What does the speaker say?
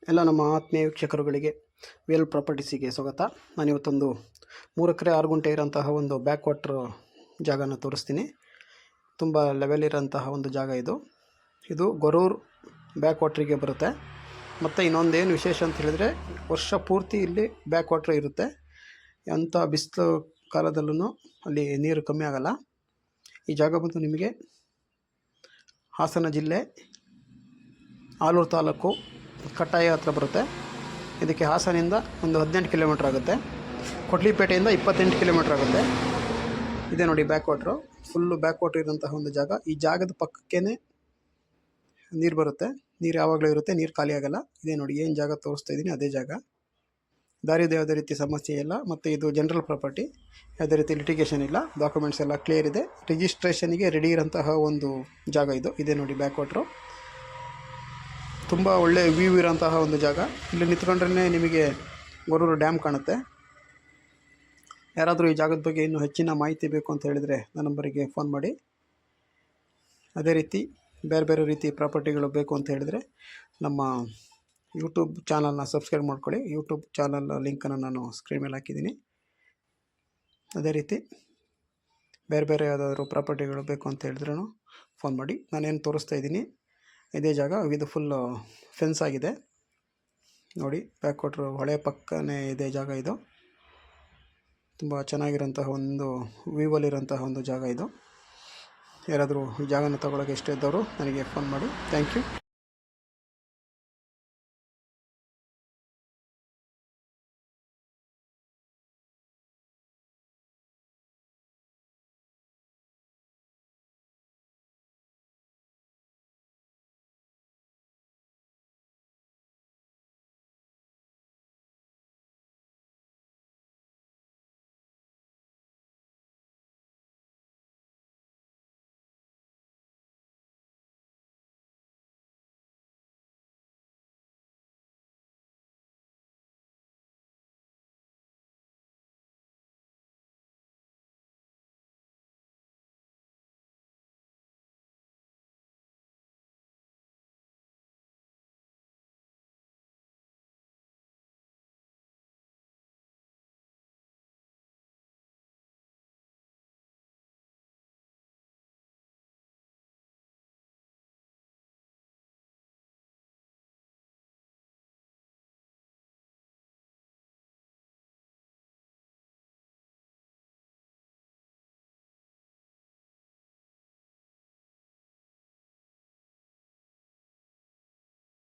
ಎಲ್ಲ ನಮ್ಮ ಆತ್ಮೀಯ ವೀಕ್ಷಕರುಗಳಿಗೆ ವೇಲ್ ಪ್ರಾಪರ್ಟೀಸಿಗೆ ಸ್ವಾಗತ. ನಾನಿವತ್ತೊಂದು 3 ಎಕರೆ 6 ಗುಂಟೆ ಇರೋಂತಹ ಒಂದು ಬ್ಯಾಕ್ ವಾಟ್ರ್ ಜಾಗನ ತೋರಿಸ್ತೀನಿ. ತುಂಬ ಲೆವೆಲ್ ಇರೋಂತಹ ಒಂದು ಜಾಗ ಇದು ಗೊರೂರು ಬ್ಯಾಕ್ ವಾಟ್ರಿಗೆ ಬರುತ್ತೆ. ಮತ್ತು ಇನ್ನೊಂದೇನು ವಿಶೇಷ ಅಂತ ಹೇಳಿದರೆ, ವರ್ಷ ಪೂರ್ತಿ ಇಲ್ಲಿ ಬ್ಯಾಕ್ ವಾಟ್ರ್ ಇರುತ್ತೆ. ಅಂಥ ಬಿಸಿಲು ಕಾಲದಲ್ಲೂ ಅಲ್ಲಿ ನೀರು ಕಮ್ಮಿ ಆಗಲ್ಲ. ಈ ಜಾಗ ಬಂದು ನಿಮಗೆ ಹಾಸನ ಜಿಲ್ಲೆ ಆಲೂರು ತಾಲೂಕು ಕಟ್ಟಾಯ ಹತ್ರ ಬರುತ್ತೆ. ಇದಕ್ಕೆ ಹಾಸನಿಂದ ಒಂದು 18 ಕಿಲೋಮೀಟ್ರ್ ಆಗುತ್ತೆ. ಕೊಟ್ಲಿಪೇಟೆಯಿಂದ 28 ಕಿಲೋಮೀಟ್ರ್ ಆಗುತ್ತೆ. ಇದೆ ನೋಡಿ back water, full back water ಇರೋಂತಹ ಒಂದು ಜಾಗ. ಈ ಜಾಗದ ಪಕ್ಕಕ್ಕೇ ನೀರು ಬರುತ್ತೆ. ನೀರು ಯಾವಾಗಲೂ ಇರುತ್ತೆ, ನೀರು ಖಾಲಿ ಆಗೋಲ್ಲ. ಇದೇ ನೋಡಿ ಏನು ಜಾಗ ತೋರಿಸ್ತಾ ಇದ್ದೀನಿ, ಅದೇ ಜಾಗ. ದಾರಿದು ಯಾವುದೇ ರೀತಿ ಸಮಸ್ಯೆ ಇಲ್ಲ. ಮತ್ತು ಇದು ಜನರಲ್ ಪ್ರಾಪರ್ಟಿ, ಯಾವುದೇ ರೀತಿ ಲಿಟಿಗೇಷನ್ ಇಲ್ಲ. ಡಾಕ್ಯುಮೆಂಟ್ಸ್ ಎಲ್ಲ ಕ್ಲಿಯರ್ ಇದೆ. ರಿಜಿಸ್ಟ್ರೇಷನ್ಗೆ ರೆಡಿ ಇರೋಂತಹ ಒಂದು ಜಾಗ ಇದೇ ನೋಡಿ ಬ್ಯಾಕ್ ವಾಟ್ರು. ತುಂಬ ಒಳ್ಳೆ ವ್ಯೂ ಇರೋಂತಹ ಒಂದು ಜಾಗ. ಇಲ್ಲಿ ನಿಂತ್ಕೊಂಡ್ರೆ ನಿಮಗೆ ಗೊರೂರು ಡ್ಯಾಮ್ ಕಾಣುತ್ತೆ. ಯಾರಾದರೂ ಈ ಜಾಗದ ಬಗ್ಗೆ ಇನ್ನೂ ಹೆಚ್ಚಿನ ಮಾಹಿತಿ ಬೇಕು ಅಂತ ಹೇಳಿದರೆ ನನ್ನ ನಂಬರಿಗೆ ಫೋನ್ ಮಾಡಿ. ಅದೇ ರೀತಿ ಬೇರೆ ಬೇರೆ ರೀತಿ ಪ್ರಾಪರ್ಟಿಗಳು ಬೇಕು ಅಂತ ಹೇಳಿದರೆ ನಮ್ಮ ಯೂಟ್ಯೂಬ್ ಚಾನಲ್ನ ಸಬ್ಸ್ಕ್ರೈಬ್ ಮಾಡ್ಕೊಳ್ಳಿ. ಯೂಟ್ಯೂಬ್ ಚಾನಲ್ ಲಿಂಕನ್ನು ನಾನು ಸ್ಕ್ರೀನ್ ಮೇಲೆ ಹಾಕಿದ್ದೀನಿ. ಅದೇ ರೀತಿ ಬೇರೆ ಬೇರೆ ಯಾವುದಾದ್ರೂ ಪ್ರಾಪರ್ಟಿಗಳು ಬೇಕು ಅಂತ ಹೇಳಿದ್ರೂ ಫೋನ್ ಮಾಡಿ. ನಾನೇನು ತೋರಿಸ್ತಾ ಇದ್ದೀನಿ ಇದೇ ಜಾಗ. ಇದು ಫುಲ್ ಫೆನ್ಸ್ ಆಗಿದೆ ನೋಡಿ. ಬ್ಯಾಕ್ ವಾಟ್ರ್ ಹೊಳೆ ಪಕ್ಕನೇ ಇದೆ ಜಾಗ. ಇದು ತುಂಬ ಚೆನ್ನಾಗಿರೋಂತಹ ಒಂದು ವ್ಯೂವಲ್ಲಿರೋಂತಹ ಒಂದು ಜಾಗ ಇದು. ಯಾರಾದರೂ ಈ ಜಾಗನ ತಗೊಳ್ಳೋಕೆ ಇಷ್ಟ ಇದ್ದವರು ನನಗೆ ಫೋನ್ ಮಾಡಿ. Thank you.